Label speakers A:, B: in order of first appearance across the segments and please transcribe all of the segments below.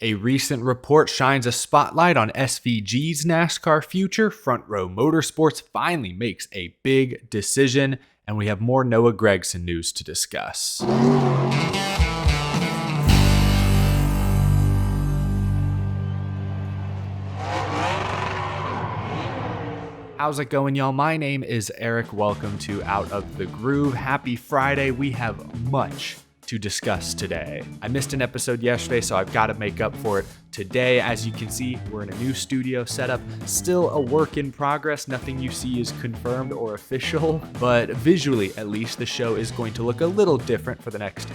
A: A recent report shines a spotlight on SVG's NASCAR future. Front Row Motorsports finally makes a big decision, and we have more Noah Gragson news to discuss. How's it going, y'all? My name is Eric. Welcome to Out of the Groove. Happy Friday. We have much to discuss today. I missed an episode yesterday, so I've got to make up for it today. As you can see, we're in a new studio setup. Still a work in progress. Nothing you see is confirmed or official, but visually, at least, the show is going to look a little different for the next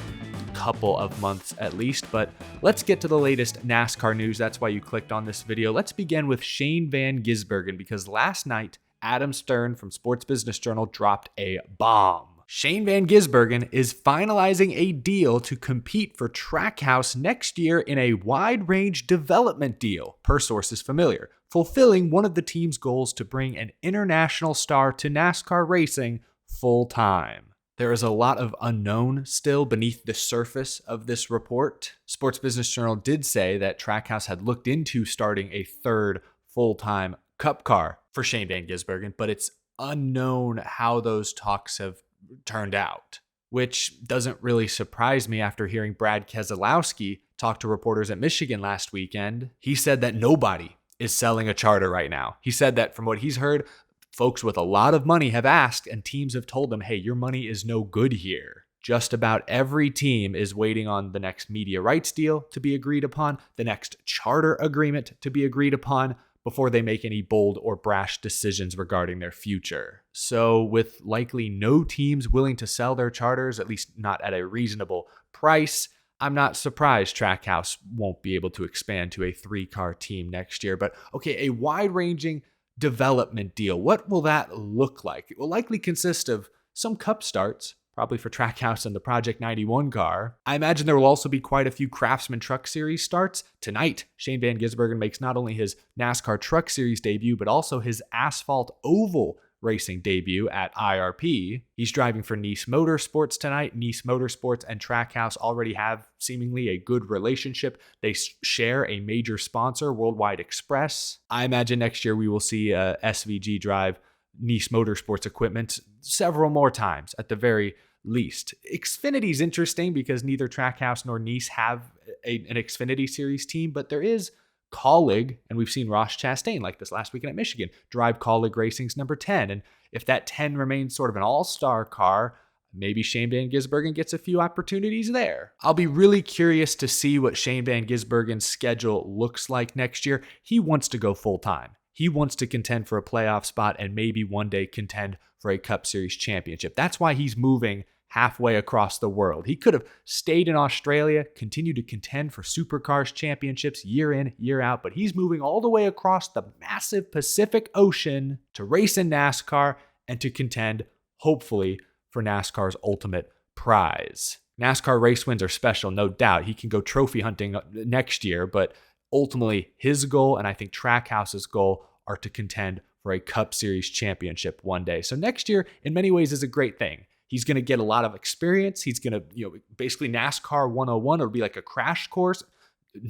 A: couple of months at least. But let's get to the latest NASCAR news. That's why you clicked on this video. Let's begin with Shane Van Gisbergen, because last night, Adam Stern from Sports Business Journal dropped a bomb. Shane Van Gisbergen is finalizing a deal to compete for Trackhouse next year in a wide-range development deal, per sources familiar, fulfilling one of the team's goals to bring an international star to NASCAR racing full-time. There is a lot of unknown still beneath the surface of this report. Sports Business Journal did say that Trackhouse had looked into starting a third full-time Cup car for Shane Van Gisbergen, but it's unknown how those talks have turned out, which doesn't really surprise me after hearing Brad Keselowski talk to reporters at Michigan last weekend. He said that nobody is selling a charter right now. He said that from what he's heard, folks with a lot of money have asked and teams have told them, hey, your money is no good here. Just about every team is waiting on the next media rights deal to be agreed upon, the next charter agreement to be agreed upon, before they make any bold or brash decisions regarding their future. So with likely no teams willing to sell their charters, at least not at a reasonable price, I'm not surprised Trackhouse won't be able to expand to a 3-car team next year. But okay, a wide-ranging development deal. What will that look like? It will likely consist of some Cup starts, probably for Trackhouse and the Project 91 car. I imagine there will also be quite a few Craftsman Truck Series starts. Tonight, Shane Van Gisbergen makes not only his NASCAR Truck Series debut, but also his Asphalt Oval racing debut at IRP. He's driving for Nice Motorsports tonight. Nice Motorsports and Trackhouse already have seemingly a good relationship. They share a major sponsor, Worldwide Express. I imagine next year we will see SVG drive Nice Motorsports equipment several more times at the very least. Xfinity's interesting because neither Trackhouse nor Nice have an Xfinity Series team, but there is Kaulig, and we've seen Ross Chastain, like this last weekend at Michigan, drive Kaulig Racing's number 10. And if that 10 remains sort of an all-star car, maybe Shane Van Gisbergen gets a few opportunities there. I'll be really curious to see what Shane Van Gisbergen's schedule looks like next year. He wants to go full-time. He wants to contend for a playoff spot and maybe one day contend for a Cup Series championship. That's why he's moving halfway across the world. He could have stayed in Australia, continued to contend for Supercars championships year in, year out, but he's moving all the way across the massive Pacific Ocean to race in NASCAR and to contend, hopefully, for NASCAR's ultimate prize. NASCAR race wins are special, no doubt. He can go trophy hunting next year, but ultimately his goal, and I think Trackhouse's goal, are to contend for a Cup Series championship one day. So next year, in many ways, is a great thing. He's going to get a lot of experience. He's going to, basically NASCAR 101. It'll be like a crash course.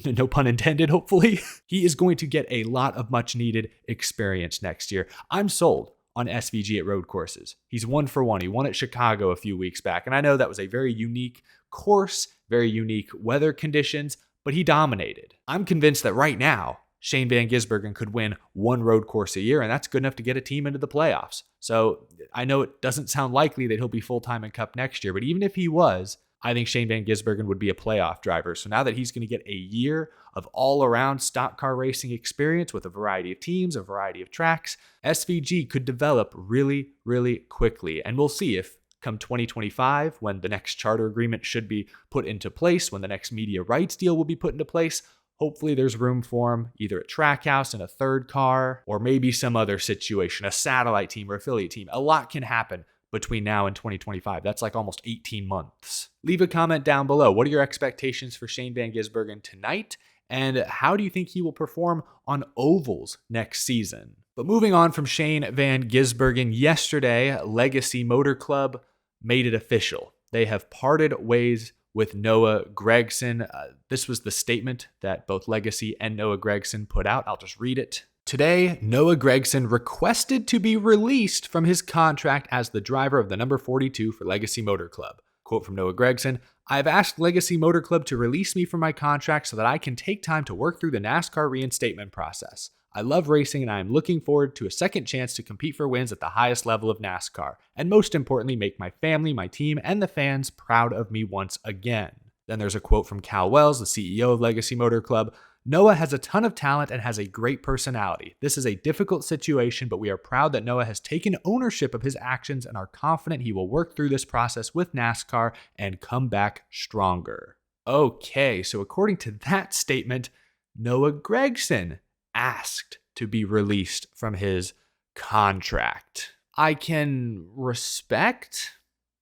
A: No pun intended, hopefully. He is going to get a lot of much needed experience next year. I'm sold on SVG at road courses. He's 1 for 1. He won at Chicago a few weeks back. And I know that was a very unique course, very unique weather conditions, but he dominated. I'm convinced that right now, Shane Van Gisbergen could win 1 road course a year, and that's good enough to get a team into the playoffs. So I know it doesn't sound likely that he'll be full-time in Cup next year, but even if he was, I think Shane Van Gisbergen would be a playoff driver. So now that he's going to get a year of all-around stock car racing experience with a variety of teams, a variety of tracks, SVG could develop really, really quickly. And we'll see if come 2025, when the next charter agreement should be put into place, when the next media rights deal will be put into place, hopefully there's room for him either at Trackhouse in a 3rd car or maybe some other situation, a satellite team or affiliate team. A lot can happen between now and 2025. That's like almost 18 months. Leave a comment down below. What are your expectations for Shane Van Gisbergen tonight? And how do you think he will perform on ovals next season? But moving on from Shane Van Gisbergen, yesterday, Legacy Motor Club made it official. They have parted ways with Noah Gragson. This was the statement that both Legacy and Noah Gragson put out. I'll just read it. Today, Noah Gragson requested to be released from his contract as the driver of the number 42 for Legacy Motor Club. Quote from Noah Gragson, "I've asked Legacy Motor Club to release me from my contract so that I can take time to work through the NASCAR reinstatement process. I love racing and I am looking forward to a second chance to compete for wins at the highest level of NASCAR, and most importantly, make my family, my team, and the fans proud of me once again." Then there's a quote from Cal Wells, the CEO of Legacy Motor Club. "Noah has a ton of talent and has a great personality. This is a difficult situation, but we are proud that Noah has taken ownership of his actions and are confident he will work through this process with NASCAR and come back stronger." Okay, so according to that statement, Noah Gragson asked to be released from his contract. I can respect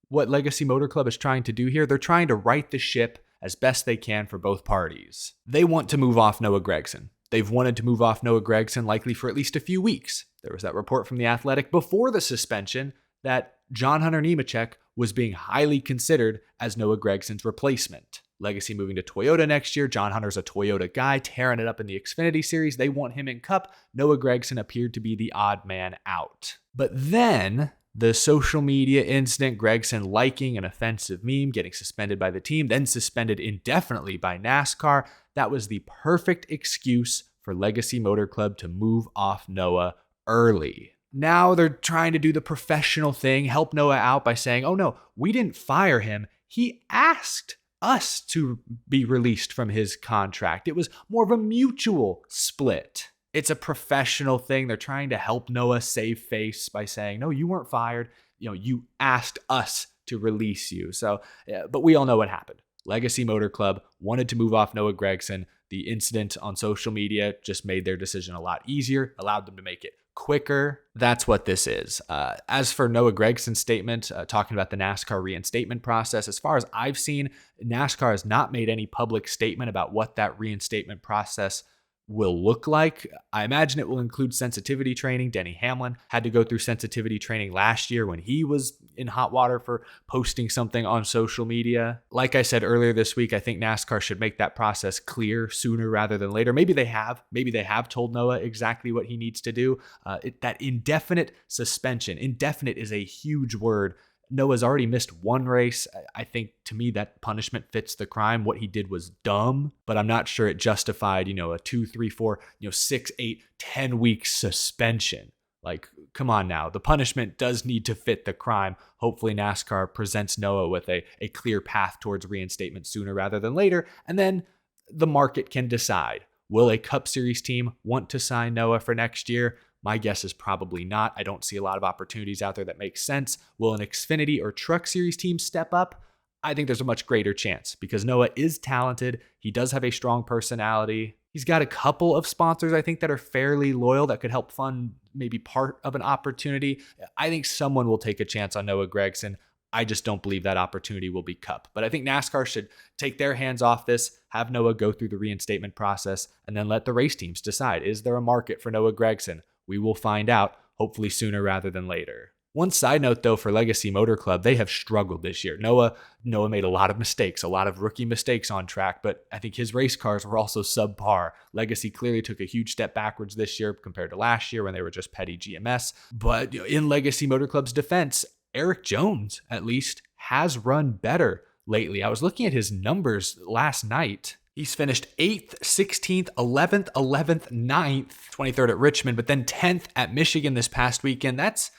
A: what Legacy Motor Club is trying to do here. They're trying to right the ship as best they can for both parties. They want to move off Noah Gragson. They've wanted to move off Noah Gragson likely for at least a few weeks. There was that report from The Athletic before the suspension that John Hunter Nemechek was being highly considered as Noah Gragson's replacement. Legacy moving to Toyota next year. John Hunter's a Toyota guy, tearing it up in the Xfinity Series. They want him in Cup. Noah Gragson appeared to be the odd man out. But then the social media incident, Gragson liking an offensive meme, getting suspended by the team, then suspended indefinitely by NASCAR. That was the perfect excuse for Legacy Motor Club to move off Noah early. Now they're trying to do the professional thing, help Noah out by saying, oh no, we didn't fire him. He asked us to be released from his contract. It was more of a mutual split. It's a professional thing. They're trying to help Noah save face by saying, no, you weren't fired. You asked us to release you. So, but we all know what happened. Legacy Motor Club wanted to move off Noah Gragson. The incident on social media just made their decision a lot easier, allowed them to make it quicker. That's what this is. As for Noah Gragson's statement, talking about the NASCAR reinstatement process, as far as I've seen, NASCAR has not made any public statement about what that reinstatement process will look like. I imagine it will include sensitivity training. Denny Hamlin had to go through sensitivity training last year when he was in hot water for posting something on social media. Like I said earlier this week, I think NASCAR should make that process clear sooner rather than later. Maybe they have told Noah exactly what he needs to do. That indefinite suspension. Indefinite is a huge word. Noah's already missed one race. I think, to me, that punishment fits the crime. What he did was dumb, but I'm not sure it justified, a 2, 3, 4, 6, 8, 10 week suspension. Like, come on now. The punishment does need to fit the crime. Hopefully NASCAR presents Noah with a clear path towards reinstatement sooner rather than later. And then the market can decide. Will a Cup Series team want to sign Noah for next year? My guess is probably not. I don't see a lot of opportunities out there that make sense. Will an Xfinity or Truck Series team step up? I think there's a much greater chance because Noah is talented. He does have a strong personality. He's got a couple of sponsors, I think, that are fairly loyal that could help fund maybe part of an opportunity. I think someone will take a chance on Noah Gragson. I just don't believe that opportunity will be Cup. But I think NASCAR should take their hands off this, have Noah go through the reinstatement process, and then let the race teams decide, is there a market for Noah Gragson? We will find out, hopefully sooner rather than later. One side note, though, for Legacy Motor Club, they have struggled this year. Noah made a lot of mistakes, a lot of rookie mistakes on track, but I think his race cars were also subpar. Legacy clearly took a huge step backwards this year compared to last year when they were just petty GMS. But in Legacy Motor Club's defense, Erik Jones, at least, has run better lately. I was looking at his numbers last night. He's finished 8th, 16th, 11th, 11th, 9th, 23rd at Richmond, but then 10th at Michigan this past weekend. That's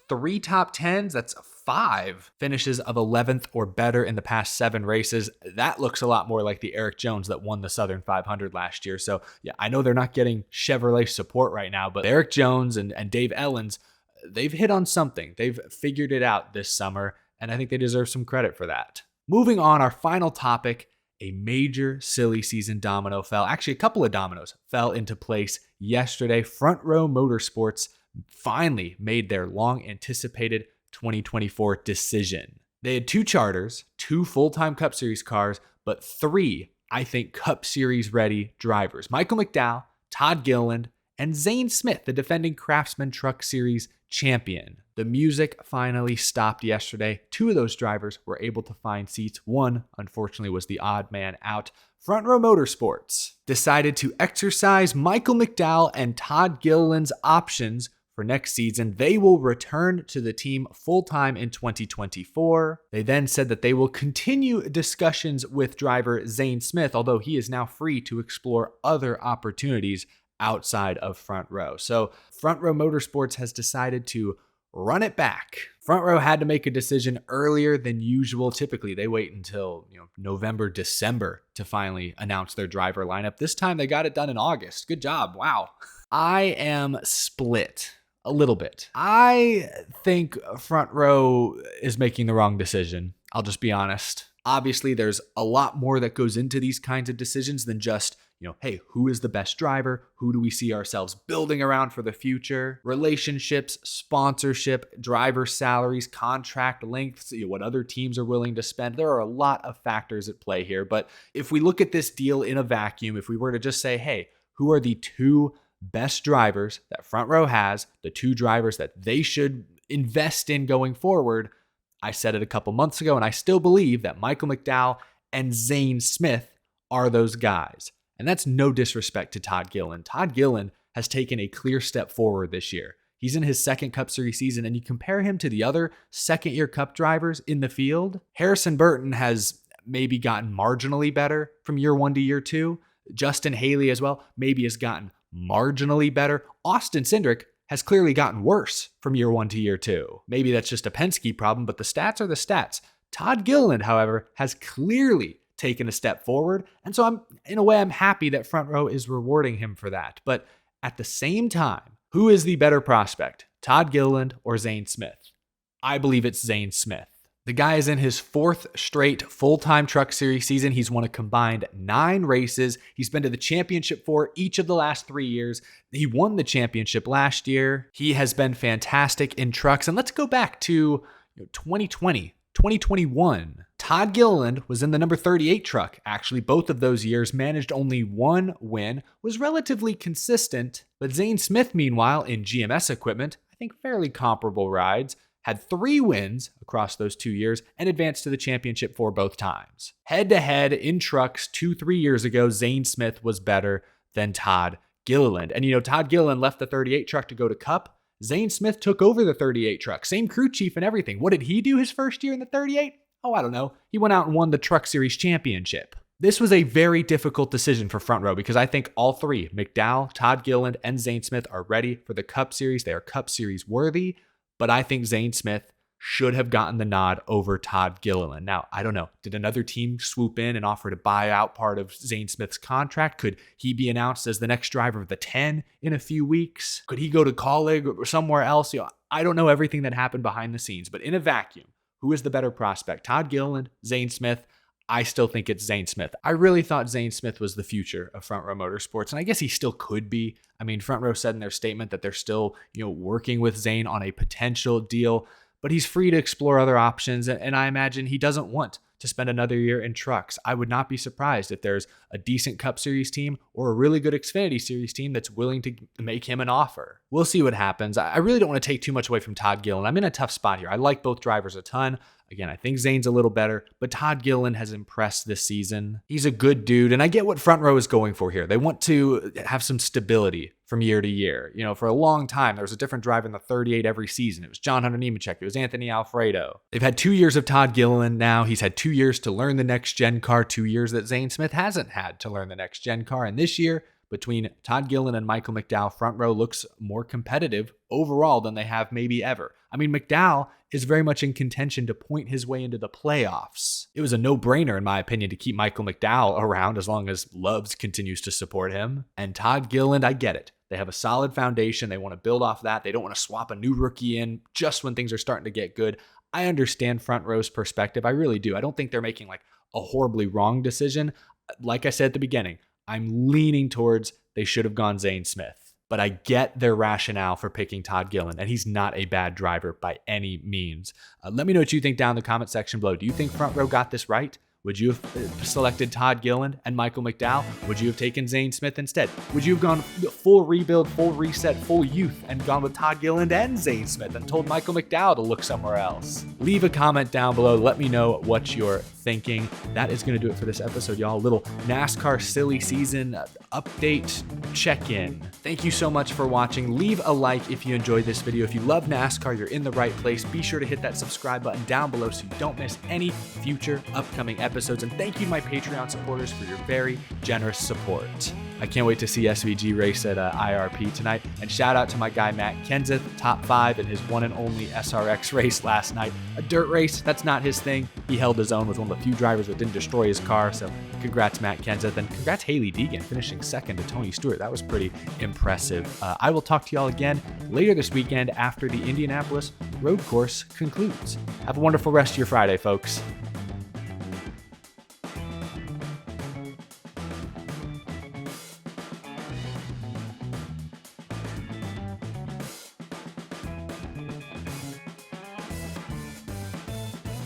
A: 3 top 10s. That's 5 finishes of 11th or better in the past 7 races. That looks a lot more like the Erik Jones that won the Southern 500 last year. So yeah, I know they're not getting Chevrolet support right now, but Erik Jones and Dave Ellens, they've hit on something. They've figured it out this summer, and I think they deserve some credit for that. Moving on, our final topic. A major silly season domino fell. Actually, a couple of dominoes fell into place yesterday. Front Row Motorsports finally made their long anticipated 2024 decision. They had 2 charters, 2 full-time Cup Series cars, but 3, I think, Cup Series ready drivers. Michael McDowell, Todd Gilliland, and Zane Smith, the defending Craftsman Truck Series champion. The music finally stopped yesterday. 2 of those drivers were able to find seats. One, unfortunately, was the odd man out. Front Row Motorsports decided to exercise Michael McDowell and Todd Gilliland's options for next season. They will return to the team full-time in 2024. They then said that they will continue discussions with driver Zane Smith, although he is now free to explore other opportunities outside of Front Row. So Front Row Motorsports has decided to run it back. Front Row had to make a decision earlier than usual. Typically, they wait until November, December to finally announce their driver lineup. This time, they got it done in August. Good job. Wow. I am split a little bit. I think Front Row is making the wrong decision. I'll just be honest. Obviously, there's a lot more that goes into these kinds of decisions than just hey, who is the best driver? Who do we see ourselves building around for the future? Relationships, sponsorship, driver salaries, contract lengths, what other teams are willing to spend. There are a lot of factors at play here. But if we look at this deal in a vacuum, if we were to just say, hey, who are the 2 best drivers that Front Row has, the 2 drivers that they should invest in going forward, I said it a couple months ago, and I still believe that Michael McDowell and Zane Smith are those guys. And that's no disrespect to Todd Gilliland. Todd Gilliland has taken a clear step forward this year. He's in his 2nd Cup Series season, and you compare him to the other second-year Cup drivers in the field, Harrison Burton has maybe gotten marginally better from year 1 to year 2. Justin Haley as well maybe has gotten marginally better. Austin Cindric has clearly gotten worse from year 1 to year 2. Maybe that's just a Penske problem, but the stats are the stats. Todd Gilliland, however, has clearly taken a step forward. And so I'm happy that Front Row is rewarding him for that. But at the same time, who is the better prospect, Todd Gilliland or Zane Smith? I believe it's Zane Smith. The guy is in his 4th straight full-time Truck Series season. He's won a combined 9 races. He's been to the championship for each of the last 3 years. He won the championship last year. He has been fantastic in trucks. And let's go back to 2020, 2021. Todd Gilliland was in the number 38 truck. Actually, both of those years managed only 1 win, was relatively consistent. But Zane Smith, meanwhile, in GMS equipment, I think fairly comparable rides, had 3 wins across those 2 years and advanced to the championship for both times. Head-to-head in trucks 2-3 years ago, Zane Smith was better than Todd Gilliland. And Todd Gilliland left the 38 truck to go to Cup. Zane Smith took over the 38 truck, same crew chief and everything. What did he do his first year in the 38? Oh, I don't know. He went out and won the Truck Series championship. This was a very difficult decision for Front Row because I think all 3, McDowell, Todd Gilliland, and Zane Smith, are ready for the Cup Series. They are Cup Series worthy, but I think Zane Smith should have gotten the nod over Todd Gilliland. Now, I don't know. Did another team swoop in and offer to buy out part of Zane Smith's contract? Could he be announced as the next driver of the 10 in a few weeks? Could he go to Colleague or somewhere else? I don't know everything that happened behind the scenes, but in a vacuum, who is the better prospect? Todd Gilliland, Zane Smith? I still think it's Zane Smith. I really thought Zane Smith was the future of Front Row Motorsports, and I guess he still could be. I mean, Front Row said in their statement that they're still, working with Zane on a potential deal, but he's free to explore other options, and I imagine he doesn't want to spend another year in trucks. I would not be surprised if there's a decent Cup Series team or a really good Xfinity Series team that's willing to make him an offer. We'll see what happens. I really don't want to take too much away from Todd Gilliland. I'm in a tough spot here. I like both drivers a ton. Again, I think Zane's a little better, but Todd Gilliland has impressed this season. He's a good dude, and I get what Front Row is going for here. They want to have some stability from year to year. For a long time, there was a different driver in the 38 every season. It was John Hunter Nemechek. It was Anthony Alfredo. They've had 2 years of Todd Gilliland now. He's had 2 years to learn the next-gen car, 2 years that Zane Smith hasn't had to learn the next-gen car, and this year, between Todd Gilliland and Michael McDowell, Front Row looks more competitive overall than they have maybe ever. I mean, McDowell is very much in contention to point his way into the playoffs. It was a no-brainer, in my opinion, to keep Michael McDowell around as long as Loves continues to support him. And Todd Gilliland, I get it. They have a solid foundation. They want to build off that. They don't want to swap a new rookie in just when things are starting to get good. I understand Front Row's perspective. I really do. I don't think they're making a horribly wrong decision. Like I said at the beginning, I'm leaning towards they should have gone Zane Smith. But I get their rationale for picking Todd Gilliland, and he's not a bad driver by any means. Let me know what you think down in the comment section below. Do you think Front Row got this right? Would you have selected Todd Gilliland and Michael McDowell? Would you have taken Zane Smith instead? Would you have gone full rebuild, full reset, full youth and gone with Todd Gilliland and Zane Smith and told Michael McDowell to look somewhere else? Leave a comment down below. Let me know what you're thinking. That is going to do it for this episode, y'all. A little NASCAR silly season update check-in. Thank you so much for watching. Leave a like if you enjoyed this video. If you love NASCAR, you're in the right place. Be sure to hit that subscribe button down below so you don't miss any future upcoming episodes. And thank you to my Patreon supporters for your very generous support. I can't wait to see SVG race at IRP tonight. And shout out to my guy Matt Kenseth, top 5 in his one and only SRX race last night. A dirt race, that's not his thing. He held his own, was one of the few drivers that didn't destroy his car. So congrats Matt Kenseth, and congrats Haley Deegan finishing second to Tony Stewart. That was pretty impressive. I will talk to y'all again later this weekend after the Indianapolis road course concludes. Have a wonderful rest of your Friday, folks.